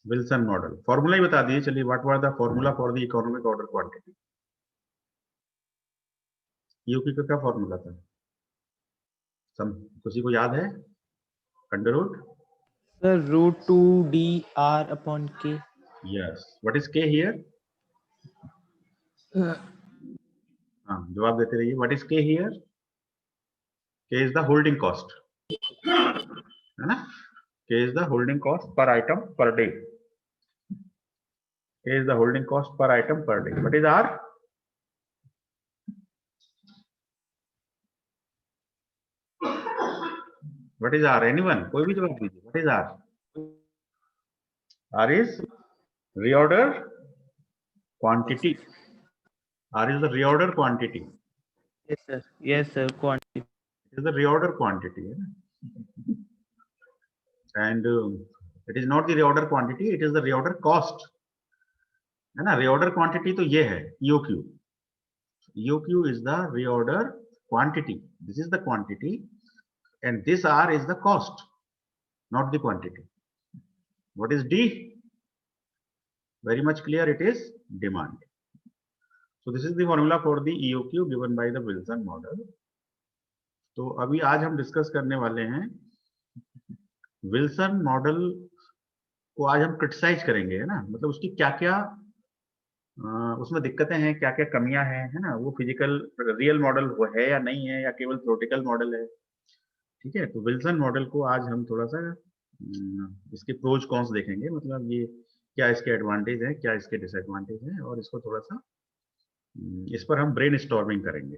Wilson model formula ही बता दिए चलिए, what was the formula for the economic order quantity? EOQ का क्या फॉर्मूला था? सम किसी को याद है? Under root? Sir, root 2 dr upon k. Yes, what is K here? हाँ, जवाब देते रहिए, what is K here? K is the holding cost, है ना? K is the holding cost per item per day. K is the holding cost per item per day. What is R? What is R? Anyone? कोई भी जवाब दीजिए. What is R? R is reorder quantity. R is the reorder quantity. Yes, sir. Yes, sir. Quantity. It is the reorder quantity. And it is not the reorder quantity, it is the reorder cost. है ना? Reorder quantity तो ये है EOQ. EOQ is the reorder quantity. This is the quantity and this R is the cost, not the quantity. What is D? Very much clear, it is demand. So this is the formula for the EOQ given by the Wilson model. तो अभी आज हम discuss करने वाले हैं Wilson model को. आज हम क्रिटिसाइज करेंगे, है ना? मतलब उसकी क्या क्या उसमें दिक्कतें हैं, क्या क्या कमियां हैं, है ना? वो फिजिकल रियल मॉडल वो है या नहीं है, या केवल थ्योरेटिकल मॉडल है. ठीक है, तो विल्सन मॉडल को आज हम थोड़ा सा इसके प्रोज कॉन्स देखेंगे. मतलब ये क्या इसके एडवांटेज है, क्या इसके डिसएडवांटेज है, और इसको थोड़ा सा इस पर हम ब्रेन स्टॉर्मिंग करेंगे.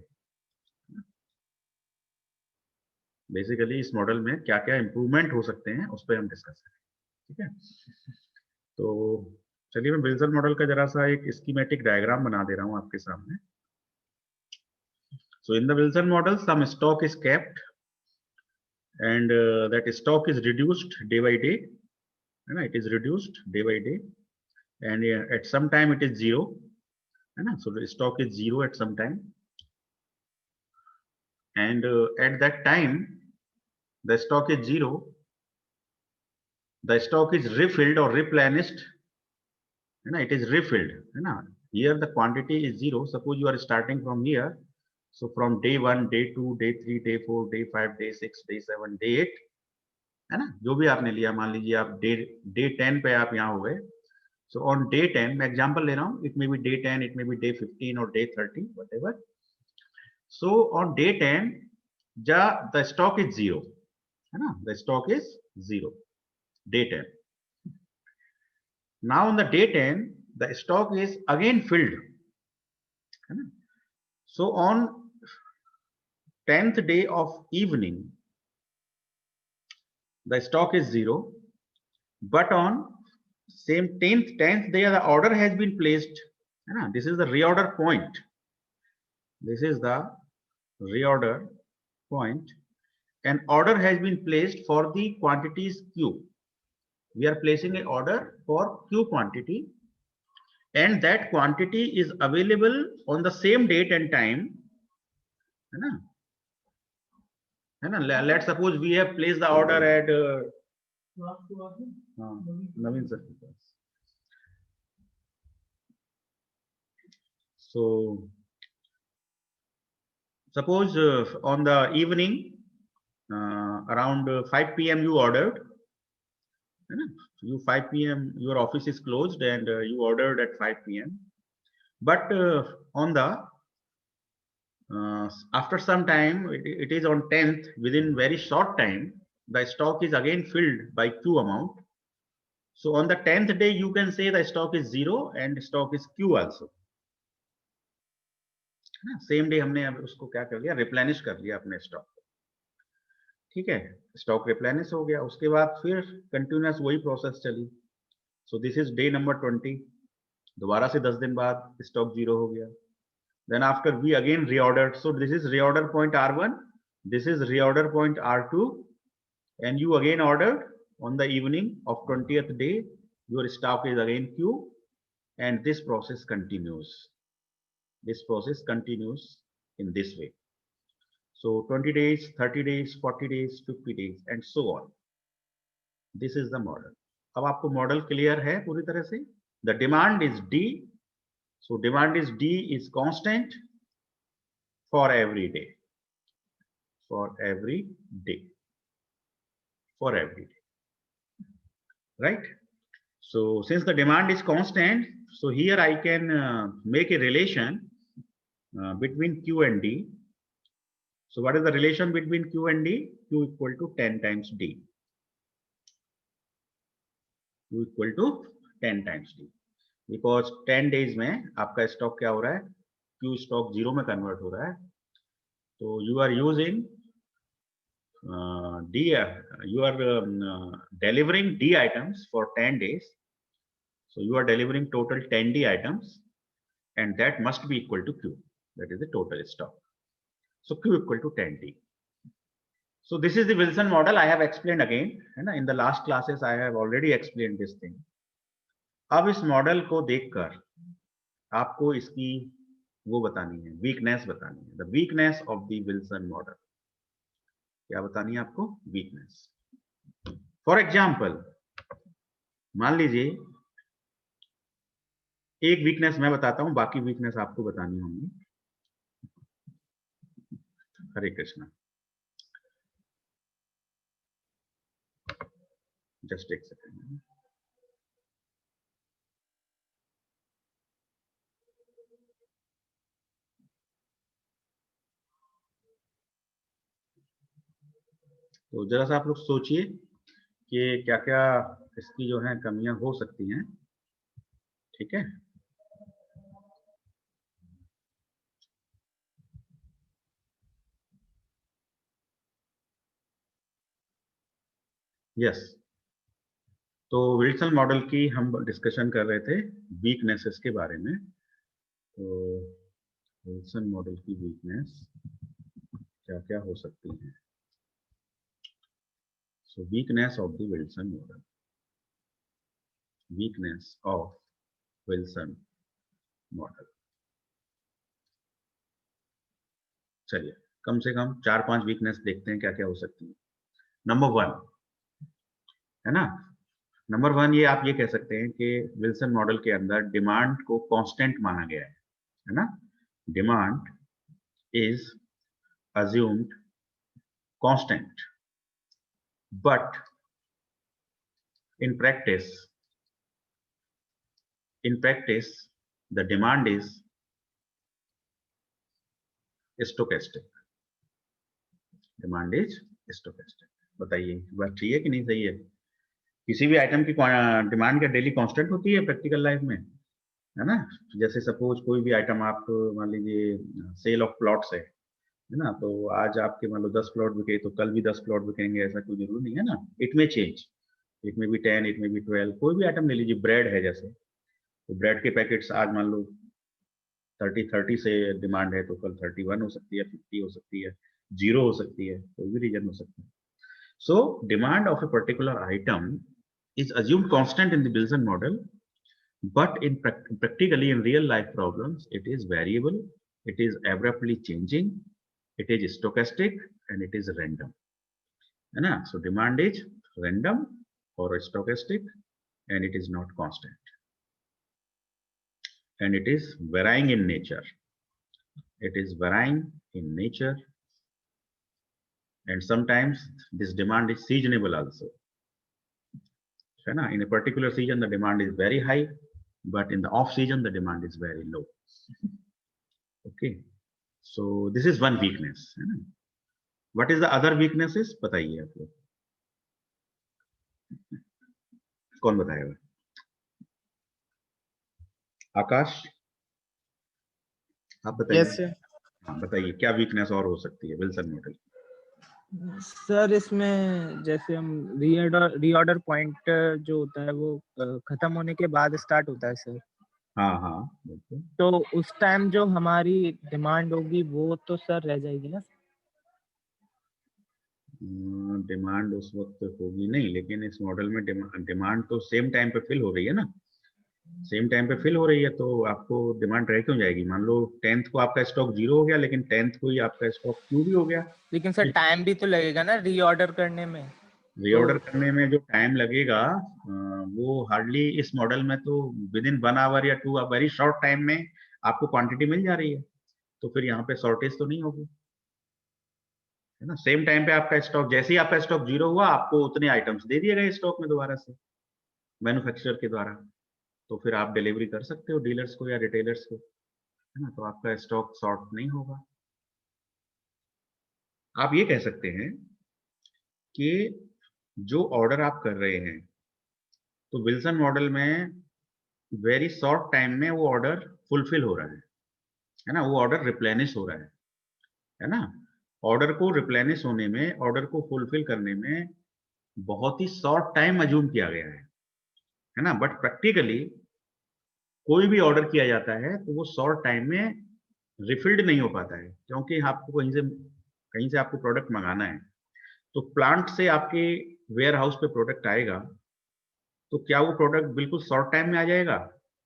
बेसिकली इस मॉडल में क्या क्या इंप्रूवमेंट हो सकते हैं उस पर हम डिस्कस करेंगे. ठीक है, तो चलिए मैं विल्सन मॉडल का जरा सा एक स्कीमेटिक डायग्राम बना दे रहा हूं आपके सामने. So in the Wilson model some stock is kept and that stock is reduced day by day, and it is reduced day by day, and at some time it is zero, and so the stock is zero at some time, and at that time the stock is zero, the stock is refilled or replenished, and it is refilled, and here the quantity is zero. Suppose you are starting from here, so from day 1, day 2, day 3, day 4, day 5, day 6, day 7, day 8, है ना? जो भी आपने लिया, मान लीजिए आप day 10 पे आप यहाँ हो गए. सो ऑन डे 10, मैं एग्जांपल ले रहा हूँ, it may be day 10, it may be day 15 और day 30, whatever. So on day 10 the stock is zero, है ना? The stock is zero day 10. Now on the day 10 the stock is again field, है ना? So on 10th day of evening the stock is zero, but on same 10th day the order has been placed. This is the reorder point. This is the reorder point. An order has been placed for the quantities Q. We are placing an order for Q quantity, and that quantity is available on the same date and time. Let's suppose we have placed the order at Naveen sir. So suppose on the evening around 5 p.m. you ordered. You 5 p.m. your office is closed and you ordered at 5 p.m. But on the after some time, it is on 10th, within very short time, the stock is again filled by Q amount. So on the 10th day, you can say the stock is zero and stock is Q also. Same day हमने अब उसको क्या कर लिया, replenish कर लिया अपने stock. ठीक है, स्टॉक रिप्लेनिश हो गया. उसके बाद फिर कंटिन्यूअस वही प्रोसेस चली. So this is day number 20. दोबारा से 10 दिन बाद स्टॉक जीरो हो गया. Then after we again reordered. So this is reorder point R1, this is reorder point R2, and you again ordered on the evening of 20th day. Your stock is again Q, and this process continues. This process continues in this way. So 20 days, 30 days, 40 days, 50 days, and so on. This is the model. अब आपको model clear है पूरी तरह से? The demand is D, so demand is D is constant for every day, for every day, for every day, right? So since the demand is constant, so here I can make a relation between Q and D. So what is the relation between Q and D? Q equal to 10 times D. Q equal to 10 times D. Because 10 days में आपका stock क्या हो रहा है? Q stock 0 में convert हो रहा है. तो you are using D, you are delivering D items for 10 days. So you are delivering total 10 D items, and that must be equal to Q. That is the total stock. So Q equal to 10 D. So this is the Wilson model. I have explained again. In the last classes, I have already explained this thing. अब इस model को देखकर आपको इसकी वो बतानी है, weakness बतानी है. The weakness of the Wilson model. क्या बतानी है आपको? वीकनेस. फॉर एग्जाम्पल, मान लीजिए एक वीकनेस मैं बताता हूं, बाकी वीकनेस आपको बतानी होंगी. हरे कृष्णा. जस्ट एक सेकेंड. तो जरा सा आप लोग सोचिए कि क्या क्या इसकी जो है कमियां हो सकती हैं. ठीक है. यस. तो विल्सन मॉडल की हम डिस्कशन कर रहे थे वीकनेसेस के बारे में. तो विल्सन मॉडल की वीकनेस क्या क्या हो सकती है? So weakness of the Wilson model. Weakness of Wilson model. चलिए कम से कम 4-5 वीकनेस देखते हैं क्या क्या हो सकती है. नंबर 1 है ना. नंबर 1 ये आप ये कह सकते हैं कि विल्सन मॉडल के अंदर डिमांड को कांस्टेंट माना गया है ना. Demand is assumed constant, but in practice the demand is stochastic. Demand is stochastic. बताइए बात सही है कि नहीं सही है? किसी भी आइटम की डिमांड क्या डेली कांस्टेंट होती है प्रैक्टिकल लाइफ में? है ना. जैसे सपोज कोई भी आइटम आप मान लीजिए सेल ऑफ प्लॉट्स है ना. तो आज आपके मान लो 10 प्लॉट बिके तो कल भी 10 प्लॉट बिकेंगे, ऐसा कोई जरूरी नहीं है ना. इट में चेंज, इट में भी 10, इट में भी 12. कोई भी आइटम ले लीजिए, ब्रेड है जैसे, तो ब्रेड के पैकेट्स आज मान लो 30 से डिमांड है तो कल 31 हो सकती है, 50 हो सकती है, 0 हो सकती है, कोई भी रीजन हो सकता है. So demand of a particular item is assumed constant in the Wilson model, but in practically in real life problems it is variable, it is abruptly changing, it is stochastic, and it is random. है ना. So demand is random or stochastic, and it is not constant, and it is varying in nature. It is varying in nature, and sometimes this demand is seasonable also. है ना. In a particular season the demand is very high, but in the off season the demand is very low. Okay, so this is one weakness. What is the other weaknesses? बताइए आप लोग. कौन बताएगा? आकाश आप बताइए. Yes, sir. हाँ बताइए क्या वीकनेस और हो सकती है विल्सन मॉडल? सर इसमें जैसे हम रीऑर्डर पॉइंट जो होता है वो खत्म होने के बाद स्टार्ट होता है सर. हाँ हाँ बिल्कुल. तो उस टाइम जो हमारी डिमांड होगी वो तो सर रह जाएगी ना. डिमांड उस वक्त होगी नहीं, लेकिन इस मॉडल में डिमांड तो सेम टाइम पे फिल हो रही है ना. सेम टाइम पे फिल हो रही है तो आपको डिमांड रह क्यों जाएगी? मान लो 10th को आपका स्टॉक 0 हो गया, लेकिन 10th को ही आपका स्टॉक क्यू भी हो गया. लेकिन सर टाइम भी तो लगेगा ना रीऑर्डर करने में. रीऑर्डर करने में जो टाइम लगेगा वो हार्डली इस मॉडल में तो विद इन 1 आवर या 2 आवर, वेरी शॉर्ट टाइम में आपको क्वांटिटी मिल जा रही है, तो फिर यहाँ पे शॉर्टेज तो नहीं होगी, है ना। सेम टाइम पे आपका स्टॉक, जैसे ही आपका स्टॉक जीरो हुआ, आपको उतने आइटम्स दे दिए गए स्टॉक में दोबारा से मैन्युफैक्चरर के द्वारा, तो फिर आप डिलीवरी कर सकते हो डीलर्स को या रिटेलर्स को, है ना। तो आपका स्टॉक शॉर्ट नहीं होगा। आप ये कह सकते हैं कि जो ऑर्डर आप कर रहे हैं, तो विल्सन मॉडल में वेरी शॉर्ट टाइम में वो ऑर्डर फुलफिल हो रहा है ना, वो ऑर्डर रिप्लेनिश हो रहा है ना। ऑर्डर को रिप्लेनिश होने में, ऑर्डर को फुलफिल करने में बहुत ही शॉर्ट टाइम अज्यूम किया गया है ना। बट प्रैक्टिकली कोई भी ऑर्डर किया जाता है तो वो शॉर्ट टाइम में रिफिल्ड नहीं हो पाता है, क्योंकि आपको कहीं से आपको प्रोडक्ट मंगाना है, तो प्लांट से आपके वेयर हाउस पे प्रोडक्ट आएगा, तो क्या वो प्रोडक्ट बिल्कुल शॉर्ट टाइम में आ जाएगा,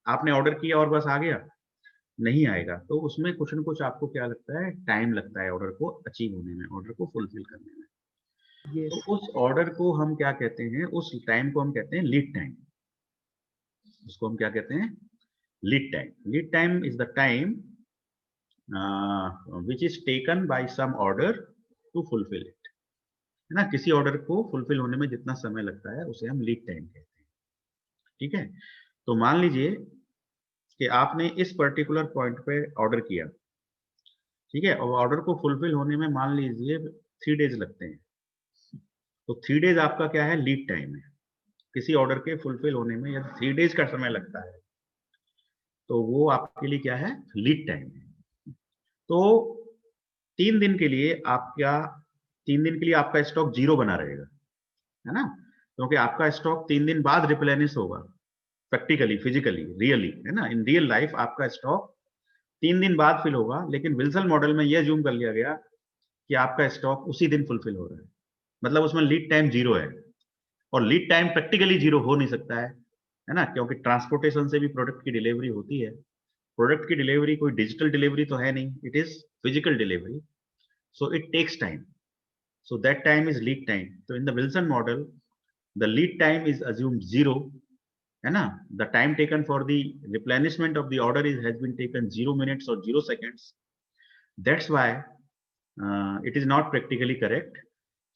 आपने ऑर्डर किया और बस आ गया? नहीं आएगा। तो उसमें कुछ न कुछ आपको क्या लगता है, टाइम लगता है ऑर्डर को अचीव होने में, ऑर्डर को फुलफिल करने में। तो यस। उस ऑर्डर को हम क्या कहते हैं, उस टाइम को हम कहते हैं लीड टाइम। उसको हम क्या कहते हैं? Lead time. Lead time is the time which is taken by some order to fulfil it, है ना। किसी ऑर्डर को फुलफिल होने में जितना समय लगता है उसे हम लीड टाइम कहते हैं। ठीक है। तो मान लीजिए कि आपने इस पर्टिकुलर पॉइंट पे ऑर्डर किया, ठीक है, और ऑर्डर को फुलफिल होने में मान लीजिए 3 डेज लगते हैं, तो 3 डेज आपका क्या है, लीड टाइम है। किसी ऑर्डर के फुलफिल होने में यदि 3 डेज का समय लगता है, तो वो आपके लिए क्या है, लीड टाइम है। तो 3 दिन के लिए आपका 3 दिन के लिए आपका स्टॉक जीरो बना रहेगा, है ना, क्योंकि आपका स्टॉक 3 दिन बाद रिप्लेनिश होगा, प्रैक्टिकली, फिजिकली, रियली, है ना। इन रियल लाइफ आपका स्टॉक 3 दिन बाद फिल होगा, लेकिन विल्सन मॉडल में यह जूम कर लिया गया कि आपका स्टॉक उसी दिन फुलफिल हो रहा है, मतलब उसमें लीड टाइम जीरो है। और लीड टाइम प्रैक्टिकली जीरो हो नहीं सकता है ना, क्योंकि ट्रांसपोर्टेशन से भी प्रोडक्ट की डिलीवरी होती है। प्रोडक्ट की डिलीवरी कोई डिजिटल डिलीवरी तो है नहीं, it is physical delivery, so it takes time, so that time is lead time. So in the Wilson model, the lead time is assumed zero, है ना। The time taken for the replenishment of the order has been taken 0 minutes or 0 seconds. That's why it is not practically correct.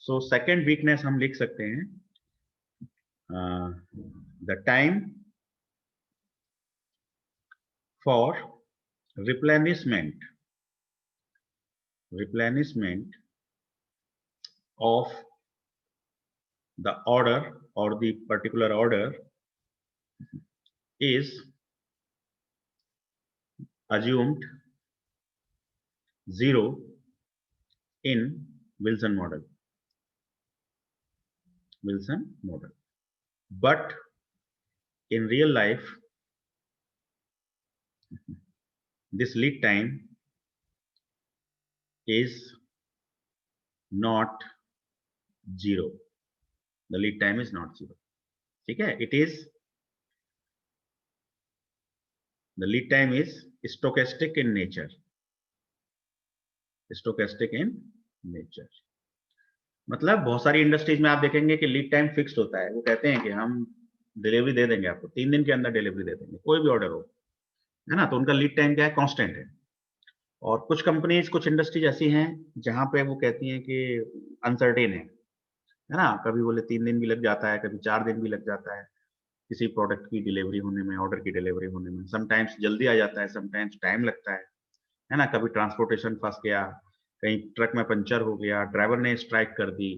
So second weakness हम लिख सकते हैं, the time for replenishment of the order or the particular order is assumed zero in Wilson model. But in real life, this lead time is not zero. The lead time is not zero. Okay, it is, the lead time is stochastic in nature. Stochastic in nature. मतलब बहुत सारी industries में आप देखेंगे कि lead time fixed होता है, वो कहते हैं कि हम डिलीवरी दे देंगे आपको, 3 दिन के अंदर डिलीवरी दे देंगे, कोई भी ऑर्डर हो, है ना। तो उनका लीड टाइम क्या है, कांस्टेंट है। और कुछ कंपनीज, कुछ इंडस्ट्रीज ऐसी हैं जहां पे वो कहती हैं कि अनसर्टेन है ना, कभी बोले 3 दिन भी लग जाता है, कभी 4 दिन भी लग जाता है किसी प्रोडक्ट की डिलीवरी होने में, ऑर्डर की डिलीवरी होने में। समटाइम्स जल्दी आ जाता है, समटाइम्स टाइम लगता है ना। कभी ट्रांसपोर्टेशन फंस गया, कहीं ट्रक में पंचर हो गया, ड्राइवर ने स्ट्राइक कर दी,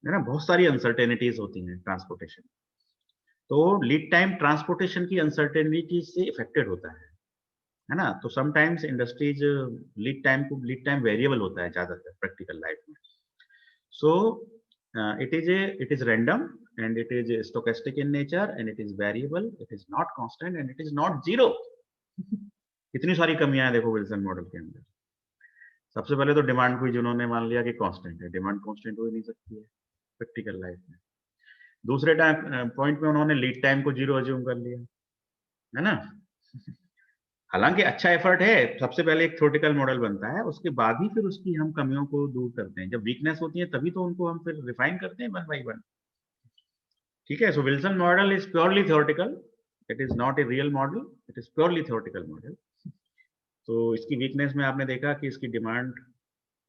है ना। बहुत सारी अनसर्टेनिटीज होती हैं ट्रांसपोर्टेशन। तो लीड टाइम ट्रांसपोर्टेशन की अनसर्टेनिटी से इफेक्टेड होता है ना। तो sometimes industries lead time variable होता है ज्यादातर प्रैक्टिकल लाइफ में। सो it is random, and it is stochastic in nature, and it is variable, it is not constant, and it is not zero. इतनी सारी कमियां हैं देखो विल्सन मॉडल के अंदर। सबसे पहले तो डिमांड को जिन्होंने मान लिया कि कांस्टेंट है, डिमांड कांस्टेंट हो ही नहीं सकती है प्रैक्टिकल लाइफ में। दूसरे टाइम पॉइंट में उन्होंने लीड टाइम को जीरो अज्यूम कर लिया, है ना। हालांकि अच्छा एफर्ट है, सबसे पहले एक थ्योरेटिकल मॉडल बनता है, उसके बाद ही फिर उसकी हम कमियों को दूर करते हैं। जब वीकनेस होती है तभी तो उनको हम फिर रिफाइन करते हैं 1 by 1, ठीक है, so Wilson model is purely theoretical, it is not a real model, it is purely theoretical model. तो इसकी वीकनेस में आपने देखा कि इसकी डिमांड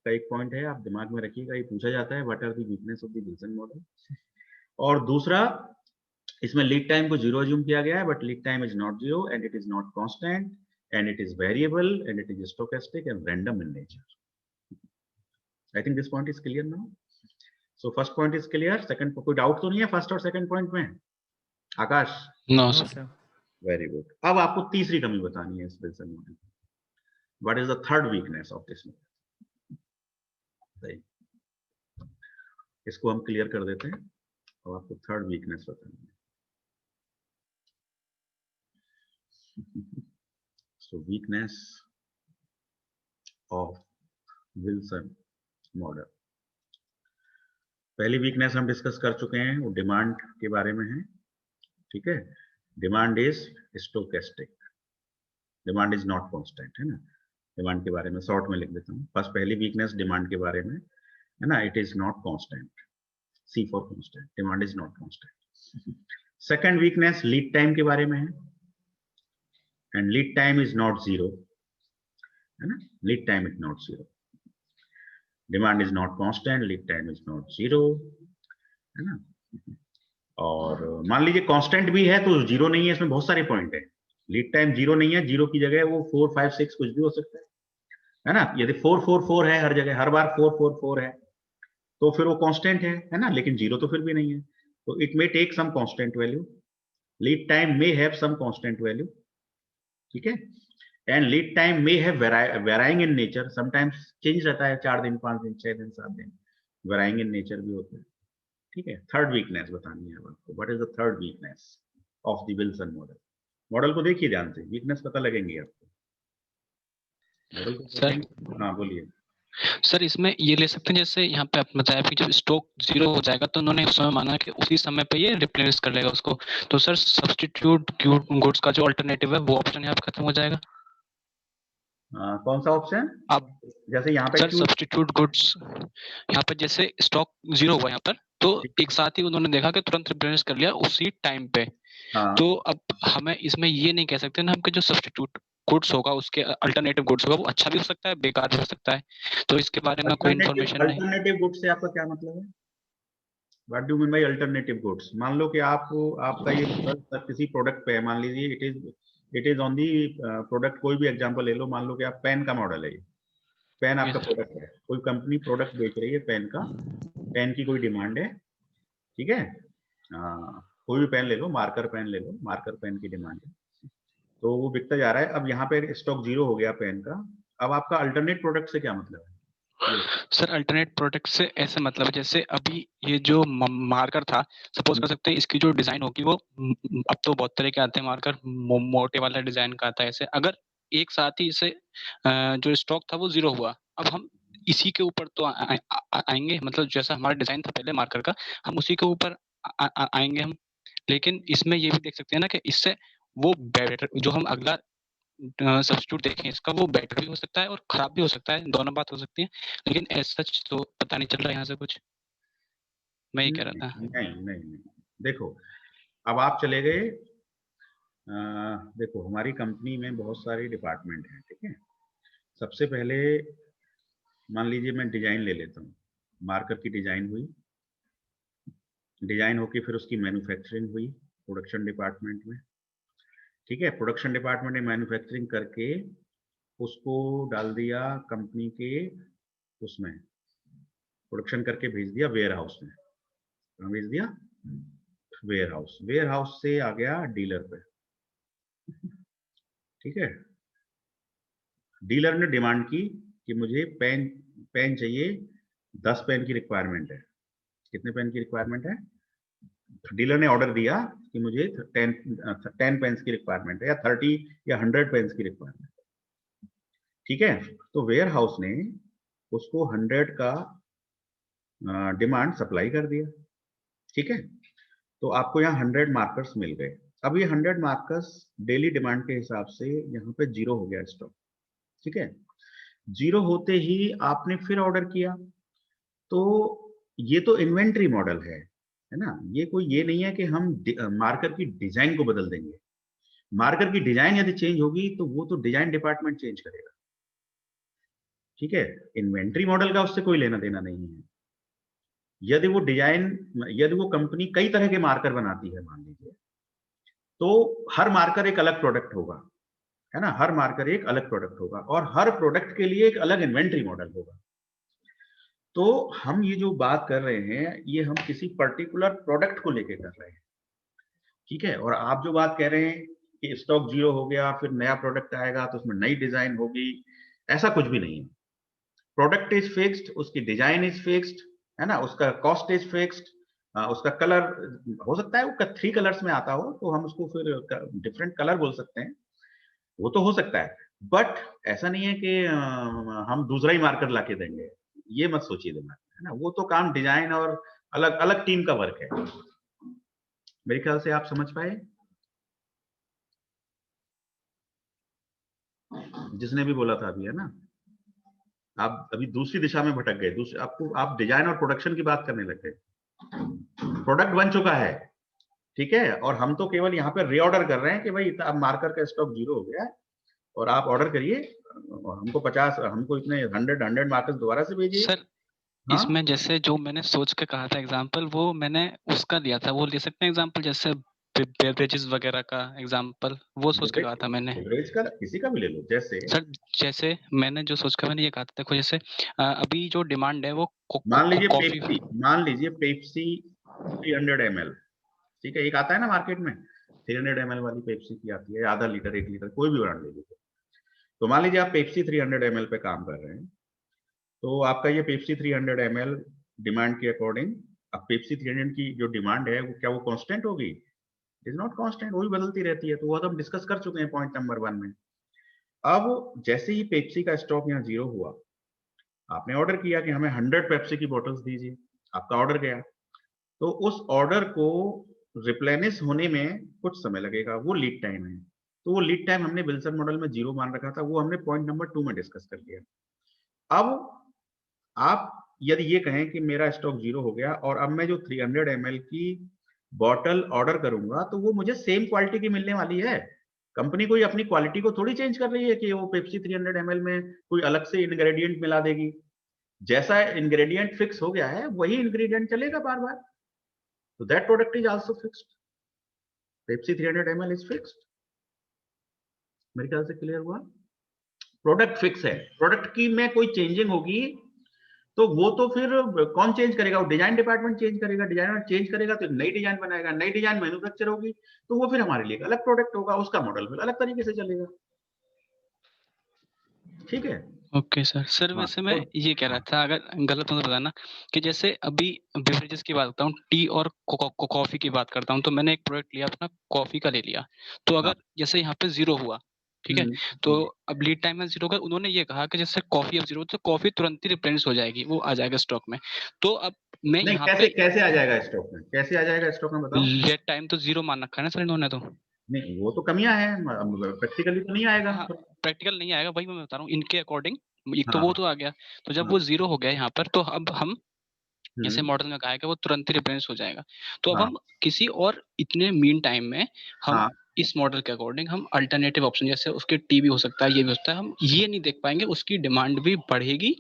का एक पॉइंट है, आप दिमाग में रखिएगा, ये पूछा जाता है what are the weakness of the Wilson model. और दूसरा, इसमें लीड टाइम को जीरो अज्यूम किया गया है, but lead time is not zero and it is not constant and it is variable and it is stochastic and random in nature. I think this point is clear now. So first point is clear, second कोई doubt तो नहीं है first और second point में? आकाश? No no sir. Sir. Very good. अब आपको तीसरी कमी बतानी है इस विल्सन मॉडल की। What is the third weakness of this model? इसको हम क्लियर कर देते हैं और आपको थर्ड वीकनेस बतानी है। So weakness of Wilson model, पहली वीकनेस हम डिस्कस कर चुके हैं, वो डिमांड के बारे में है। ठीक है, demand is stochastic, demand is not constant, है ना। डिमांड के बारे में शॉर्ट में लिख देता हूँ। फर्स्ट पहली वीकनेस डिमांड के बारे में है ना, it is not constant, C for constant, demand is not constant. Second weakness lead time के बारे में है, and lead time is not zero, है ना, lead time is not zero, demand is not constant, lead time is not zero, है ना। और मान लीजिए कांस्टेंट भी है तो जीरो नहीं है, इसमें बहुत सारे पॉइंट है। लीड टाइम जीरो नहीं है, जीरो की जगह वो 4, 5, 6 कुछ भी हो सकता है ना। यदि 4, 4, 4 है हर जगह, हर बार 4, 4, 4 है, तो फिर वो कांस्टेंट है ना, लेकिन जीरो तो फिर भी नहीं है। तो it may take some constant value, lead time may have some constant value, ठीक है। And lead time may have varying in nature, sometimes change रहता है, 4 दिन, 5 दिन, 6 दिन, 7 दिन, वेराइंग इन नेचर भी होते हैं। ठीक है, थर्ड वीकनेस बतानी है आपको। What is the third weakness of the Wilson model? Model को देखिए ध्यान से, वीकनेस पता लगेंगे आपको। मॉडल को सर, हाँ बोलिए। सर इसमें ये ले सकते हैं, जैसे यहाँ पे आपने बताया कि जब स्टॉक जीरो हो जाएगा तो उन्होंने उस समय माना कि उसी समय पे ये रिप्लेस कर लेगा उसको, तो सर सब्स्टिट्यूट गुड्स का जो अल्टरनेटिव है वो ऑप्शन यहाँ पे खत्म हो जाएगा। कौन सा ऑप्शन? अब जैसे यहाँ पे सर सब्स्टिट्यूट गुड्स, यहाँ पे जैसे स्टॉक जीरो हुआ यहाँ पर, तो एक साथ ही उन्होंने देखा कि तुरंत रिप्लेस कर लिया उसी टाइम पे। हाँ, तो अब हमें इसमें ये नहीं कह सकते ना हम कि जो सब्स्टिट्यूट गुड्स होगा उसके अल्टरनेटिव गुड्स होगा वो अच्छा भी हो सकता है, बेकार भी हो सकता है, तो इसके बारे में कोई इन्फॉर्मेशन नहीं। अल्टरनेटिव गुड्स से आपका क्या मतलब है? What do mean by alternative goods? मान लो कि आपका ये किसी प्रोडक्ट पे है, मान लीजिए it is on the product, कोई भी एग्जांपल ले लो, मान लो कि आप पेन का मॉडल है, पेन आपका प्रोडक्ट है, कोई कंपनी प्रोडक्ट बेच रही है पेन का, पेन की कोई डिमांड है, ठीक है। कोई भी पेन ले लो, मार्कर पेन ले लो, मार्कर पेन की डिमांड है, तो वो बिकता जा रहा है। अब यहाँ पे स्टॉक जीरो हो गया पेन का, अब आपका अल्टरनेट प्रोडक्ट से क्या मतलब है? सर अल्टरनेट प्रोडक्ट से ऐसे मतलब है, जैसे अभी ये जो मार्कर था, सपोज कर सकते हैं इसकी जो डिजाइन होगी वो, अब तो बहुत तरह के आते हैं मार्कर, मोटे वाला डिजाइन का आता है, ऐसे अगर एक साथ ही इसे जो स्टॉक था वो जीरो हुआ, अब हम इसी के ऊपर तो आएंगे, मतलब जैसा हमारा डिजाइन था पहले मार्कर का, हम उसी के ऊपर आएंगे हम। लेकिन इसमें ये भी देख सकते हैं ना कि इससे वो बेटर, जो हम अगला सब्स्टिट्यूट देखें इसका, वो बेटर भी हो सकता है और खराब भी हो सकता है, दोनों बात हो सकती है, लेकिन एज सच तो पता नहीं चल रहा है यहाँ से कुछ, मैं ये कह रहा था। नहीं, देखो अब आप चले गए, देखो हमारी कंपनी में बहुत सारे डिपार्टमेंट हैं, ठीक है। सबसे पहले मान लीजिए मैं डिजाइन ले लेता हूँ, मार्कर की डिजाइन हुई, डिजाइन होके फिर उसकी मैन्युफैक्चरिंग हुई प्रोडक्शन डिपार्टमेंट में, ठीक है। प्रोडक्शन डिपार्टमेंट ने मैन्युफैक्चरिंग करके उसको डाल दिया कंपनी के उसमें, प्रोडक्शन करके भेज दिया वेयर हाउस में। कहाँ भेज दिया? Ware house. वेयर हाउस से आ गया डीलर पे, ठीक है। डीलर ने डिमांड की कि मुझे पेन चाहिए, 10 पेन की रिक्वायरमेंट है। कितने पेन की रिक्वायरमेंट है? डीलर ने ऑर्डर दिया कि मुझे 10 पेन्स की रिक्वायरमेंट है, या 30 या 100 पेन्स की रिक्वायरमेंट है, ठीक है। तो वेयर हाउस ने उसको 100 का डिमांड सप्लाई कर दिया, ठीक है। तो आपको यहाँ 100 मार्कर्स मिल गए। अब ये 100 मार्कर्स डेली डिमांड के हिसाब से यहाँ पे जीरो हो गया स्टॉक, ठीक है। जीरो होते ही आपने फिर ऑर्डर किया, तो ये तो इन्वेंट्री मॉडल है है ना। ये कोई ये नहीं है कि हम मार्कर की डिजाइन को बदल देंगे। मार्कर की डिजाइन यदि चेंज होगी तो वो तो डिजाइन डिपार्टमेंट चेंज करेगा, ठीक है। इन्वेंट्री मॉडल का उससे कोई लेना देना नहीं है। यदि वो डिजाइन, यदि वो कंपनी कई तरह के मार्कर बनाती है मान लीजिए, तो हर मार्कर एक अलग प्रोडक्ट होगा, है ना। हर मार्कर एक अलग प्रोडक्ट होगा और हर प्रोडक्ट के लिए एक अलग इन्वेंट्री मॉडल होगा। तो हम ये जो बात कर रहे हैं ये हम किसी पर्टिकुलर प्रोडक्ट को लेके कर रहे हैं, ठीक है। और आप जो बात कह रहे हैं कि स्टॉक जीरो हो गया फिर नया प्रोडक्ट आएगा तो उसमें नई डिजाइन होगी, ऐसा कुछ भी नहीं है। प्रोडक्ट इज फिक्स्ड, उसकी डिजाइन इज फिक्स्ड, है ना, उसका कॉस्ट इज फिक्स्ड, उसका कलर हो सकता है वो 3 कलर्स में आता हो तो हम उसको फिर डिफरेंट कलर बोल सकते हैं, वो तो हो सकता है। बट ऐसा नहीं है कि हम दूसरा ही मार्कर लाके देंगे, ये मत सोचिए दिमाग में, है ना। वो तो काम डिजाइन और अलग अलग टीम का वर्क है। मेरे ख्याल से आप समझ पाए, जिसने भी बोला था अभी, है ना। आप अभी दूसरी दिशा में भटक गए, दूसरे आपको, आप डिजाइन और प्रोडक्शन की बात करने लग गए। प्रोडक्ट बन चुका है, ठीक है, और हम तो केवल यहाँ पे रीऑर्डर कर रहे हैं कि भाई अब मार्कर का स्टॉक जीरो हो गया है और आप ऑर्डर करिए और हमको 50, हमको इतने 100 मार्कर्स दोबारा से भेजिए। सर हाँ इसमें जैसे जो मैंने सोच के कहा था एग्जांपल, वो मैंने उसका दिया था, वो ले सकते हैं एग्जांपल, जैसे बेवरेजेस वगैरह का एग्जांपल, वो सोच के कहा था मैंने। बेवरेज का किसी का भी ले लो, जैसे सर जैसे मैंने जो सोच के मैंने ये कहा था, देखो जैसे अभी जो डिमांड है वो मान लीजिए कॉफी। पेप्सी, मान लीजिए पेप्सी 300 ml, ठीक है, एक आता है ना मार्केट में 300 ml वाली पेप्सी की आती है, आधा लीटर 1 लीटर, कोई भी ब्रांड ले लीजिए। तो मान लीजिए आप पेप्सी 300 ml पे काम कर रहे हैं, तो आपका ये पेप्सी 300 ml डिमांड के अकॉर्डिंग, अब पेप्सी 300 की जो डिमांड है वो क्या वो कांस्टेंट होगी? इज नॉट कांस्टेंट, वो भी बदलती रहती है। तो वो हम डिस्कस कर चुके हैं पॉइंट नंबर 1 में। अब जैसे ही पेप्सी का स्टॉक यहाँ जीरो हुआ, आपने ऑर्डर किया कि हमें 100 पेप्सी की बोतल्स दीजिए, आपका ऑर्डर गया, तो उस ऑर्डर को रिप्लेनिश होने में कुछ समय लगेगा, वो लीड टाइम है। तो वो लीड टाइम हमने विल्सन मॉडल में 0 मान रखा था, वो हमने पॉइंट नंबर 2 में डिस्कस कर लिया। अब आप यदि ये कहें कि मेरा स्टॉक जीरो हो गया और अब मैं जो 300 ml की बॉटल ऑर्डर करूंगा तो वो मुझे सेम क्वालिटी की मिलने वाली है। कंपनी कोई अपनी क्वालिटी को थोड़ी चेंज कर रही है कि वो पेप्सी 300 ml में कोई अलग से इंग्रेडिएंट मिला देगी। जैसा इंग्रेडिएंट फिक्स हो गया है वही इंग्रेडिएंट चलेगा बार बार। तो that product is also fixed, Pepsi 300 ml is fixed. मेरे ख्याल से क्लियर हुआ। प्रोडक्ट फिक्स है, प्रोडक्ट की में कोई चेंजिंग होगी तो वो तो फिर कौन चेंज करेगा? वो डिजाइन डिपार्टमेंट चेंज करेगा, डिजाइनर चेंज करेगा तो नई डिजाइन बनाएगा, नई डिजाइन मैन्युफैक्चर होगी तो वो फिर हमारे लिए अलग प्रोडक्ट होगा, उसका मॉडल फिर अलग तरीके से चलेगा, ठीक है। Okay sir. सर हाँ वैसे तो मैं ये कह रहा था, अगर गलत हो तो बताना, कि जैसे अभी बेवरेजेस की बात करता हूँ, टी और कॉफी की बात करता हूँ, तो मैंने एक प्रोडक्ट लिया अपना, कॉफी का ले लिया। तो हाँ अगर जैसे यहाँ पे जीरो हुआ, ठीक है, तो अब लीड टाइम में जीरो का उन्होंने ये कहा कि जैसे कॉफी अब जीरो, तो कॉफी तुरंत ही रिप्लेनिश हो जाएगी, वो आ जाएगा स्टॉक में। तो अब मैं नहीं, यहाँ कैसे पे कैसे आ जाएगा स्टॉक में, कैसे आ जाएगा स्टॉक में बताओ। लीड टाइम तो जीरो मान रखा है ना सर इन्होंने तो। नहीं वो तो कमियां हैं, प्रैक्टिकली तो नहीं आएगा। हाँ, प्रैक्टिकल नहीं आएगा, वही मैं बता रहा हूँ इनके अकॉर्डिंग। एक तो हाँ वो हाँ तो आ गया, तो जब हाँ वो जीरो हो गया यहाँ पर, तो अब हम जैसे हम्म, मॉडल में कहा है कि वो तुरंत ही रिप्लेनिश हो जाएगा। तो अब हाँ हम किसी और इतने मीन टाइम में हम हाँ इस मॉडल के अकॉर्डिंग हम अल्टरनेटिव ऑप्शन, जैसे उसके टी भी हो सकता है, ये भी हो सकता है, हम ये नहीं देख पाएंगे उसकी डिमांड भी बढ़ेगी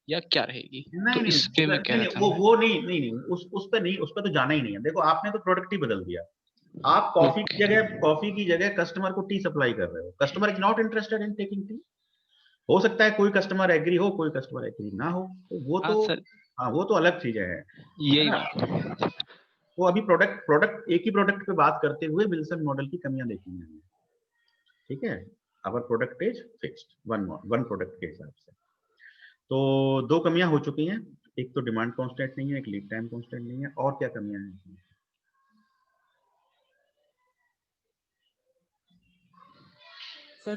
या क्या रहेगी। नहीं तो नहीं इस पे मैं कह नहीं रहा नहीं, था वो मैं। वो नहीं नहीं नहीं, उस पे नहीं, उस पे तो जाना ही नहीं है। देखो आपने तो प्रोडक्ट ही बदल दिया। आप ओके। कॉफी की जगह कस्टमर को टी सप्लाई कर रहे हो। Customer is not interested in taking tea. हो सकता है कोई कस्टमर एग्री हो, कोई कस्टमर एग्री ना हो, तो वो हाँ तो, सर, हाँ वो तो अलग चीजें हैं, है यही ना। बात। वो अभी प्रोडक्ट प्रोडक्ट एक ही प्रोडक्ट पे बात करते हुए विल्सन मॉडल की कमियां देखी हैं, ठीक है। अवर product is fixed, one product के हिसाब से। तो 2 कमियां हो चुकी हैं, एक तो डिमांड कांस्टेंट नहीं है, एक लीड टाइम कांस्टेंट नहीं है, और क्या कमियां हैं इसमें? सर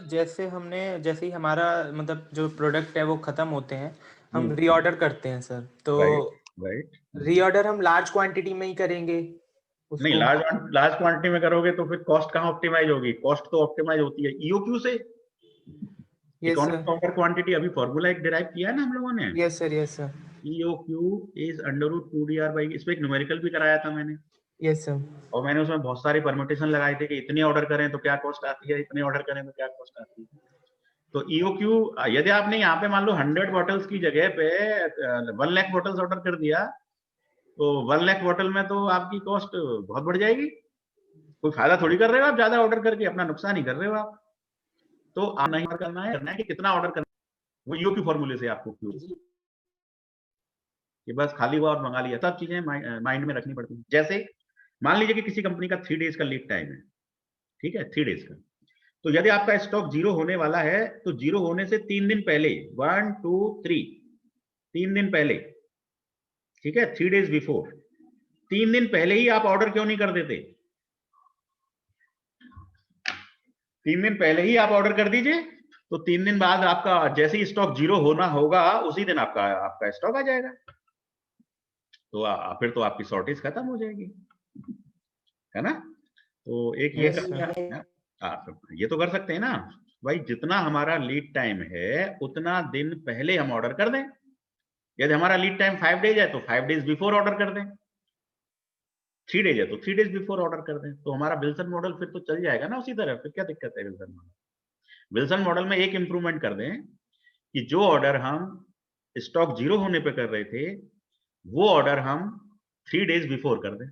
जैसे ही हमारा मतलब जो प्रोडक्ट है वो खत्म होते हैं, हम हम्म, रीऑर्डर करते हैं सर, तो राइट राइट। रीऑर्डर हम लार्ज क्वांटिटी में ही करेंगे नहीं, उसको। लार्ज क्वांटिटी में करोगे तो फिर कॉस्ट कहाँ ऑप्टिमाइज होगी? कॉस्ट तो ऑप्टिमाइज होती है ईओक्यू से, yes sir, economic order quantity. अभी फॉर्मूला एक डिराइव किया है ना हम लोगों ने, yes sir, yes sir. EOQ is under root 2 D R by, इसमें एक न्यूमेरिकल भी कराया था मैंने। Yes sir. और मैंने उसमें बहुत सारी परम्यूटेशन लगाए थे कि इतने ऑर्डर करें तो क्या कॉस्ट आती है, इतने ऑर्डर करें तो क्या कॉस्ट आती है। तो EOQ यदि आपने यहाँ पे मान लो 100 बॉटल्स की जगह पे 1 लाख बॉटल्स ऑर्डर कर दिया, तो 1 लाख बॉटल में तो आपकी कॉस्ट बहुत बढ़ जाएगी। कोई फायदा थोड़ी कर रहे हो आप ज्यादा ऑर्डर करके, अपना नुकसान ही कर रहे हो आप। तो आप नहीं करना है कि कितना ऑर्डर करना है, वो EOQ फॉर्मूले से आपको कि बस खाली हुआ और मंगा लिया। सब चीजें माइंड में रखनी पड़ती है। जैसे मान लीजिए कि किसी कंपनी का 3 डेज का लीड टाइम है, ठीक है, 3 डेज का। तो यदि आपका स्टॉक 0 होने वाला है तो 0 होने से 3 दिन पहले, 1 2 3 3 दिन पहले, ठीक है, 3 डेज बिफोर, 3 दिन पहले ही आप ऑर्डर क्यों नहीं कर देते? 3 दिन पहले ही आप ऑर्डर कर दीजिए, तो 3 दिन बाद आपका जैसे ही स्टॉक 0 होना होगा उसी दिन आपका स्टॉक आ जाएगा। तो फिर तो आपकी शॉर्टेज खत्म हो जाएगी, है ना। तो एक ये Yes, कर लिया। ये तो कर सकते हैं ना भाई, जितना हमारा लीड टाइम है उतना दिन पहले हम ऑर्डर कर दें। यदि हमारा लीड टाइम 5 डेज है तो 5 डेज बिफोर ऑर्डर कर दें, 3 डेज है तो 3 डेज बिफोर ऑर्डर कर दें। तो हमारा विल्सन मॉडल फिर तो चल जाएगा ना उसी तरह। फिर क्या दिक्कत है विल्सन मॉडल? विल्सन मॉडल में एक इंप्रूवमेंट कर दें कि जो ऑर्डर हम स्टॉक 0 होने पे कर रहे थे वो ऑर्डर हम 3 डेज बिफोर कर दें।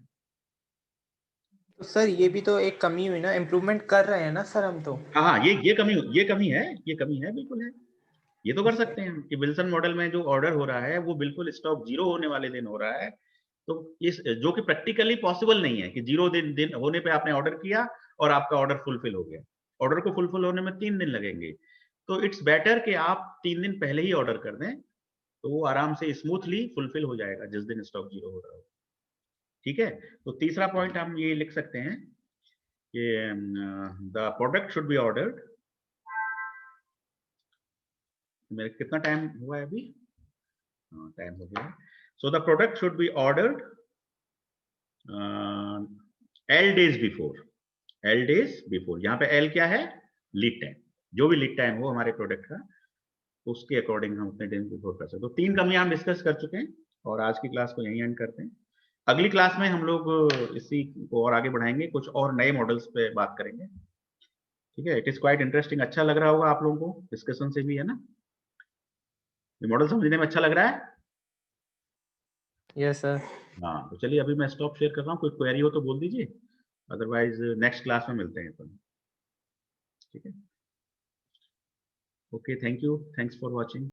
तो सर ये भी तो एक कमी हुई ना, इम्प्रूवमेंट कर रहे हैं ना सर हम तो। हाँ, ये कमी है, बिल्कुल है। ये तो कर सकते हैं कि विल्सन मॉडल में जो ऑर्डर हो रहा है वो बिल्कुल स्टॉक 0 होने वाले दिन हो रहा है। तो इस जो कि प्रैक्टिकली पॉसिबल नहीं है कि 0 दिन होने पे आपने ऑर्डर किया और आपका ऑर्डर फुलफिल हो गया। ऑर्डर को फुलफिल होने में 3 दिन लगेंगे। तो इट्स बेटर कि आप 3 दिन पहले ही ऑर्डर कर दें, तो वो आराम से स्मूथली फुलफिल हो जाएगा जिस दिन स्टॉक 0 हो रहा हो। ठीक है। तो तीसरा पॉइंट हम ये लिख सकते हैं कि the product should be ordered. मेरे कितना टाइम हुआ है अभी? टाइम हो गया। So the product should be ordered L days before. L days before, यहाँ पे L क्या है? Lead time. जो भी लीड टाइम हो हमारे प्रोडक्ट का उसके अकॉर्डिंग हम उतने दिन बिफोर कर सकते। तो 3 कमियां हम डिस्कस कर चुके हैं और आज की क्लास को यहीं एंड करते हैं। अगली क्लास में हम लोग इसी को और आगे बढ़ाएंगे, कुछ और नए मॉडल्स पे बात करेंगे। ठीक है। It is quite interesting. अच्छा लग रहा होगा आप लोगों को डिस्कशन से भी, है ना? ये मॉडल समझने में अच्छा लग रहा है? Yes sir. हाँ, तो चलिए अभी मैं स्टॉप शेयर कर रहा हूँ। कोई क्वेरी हो तो बोल दीजिए, अदरवाइज नेक्स्ट क्लास में मिलते हैं अपन। ठीक है। Okay, thank you, thanks for watching.